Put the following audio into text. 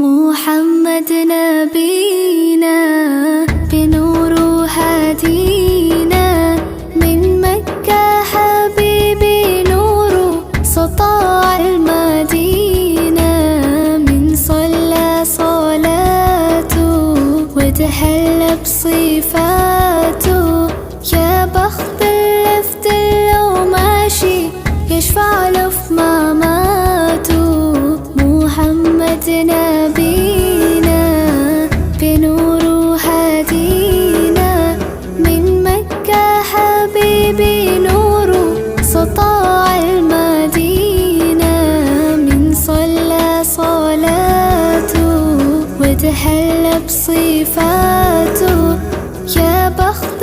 محمد نبينا بنور هدينا من مكة حبيبي نور سطاع المدينة من صلى صلاته وتحلى بصفاته يا بخت اللي في دله ماشي يشفع له في مماته محمد نبينا بنور هدينا من مكة حبيبي نور سطاع المدينة من صلى صلاته وتحلى بصفاته يا بخت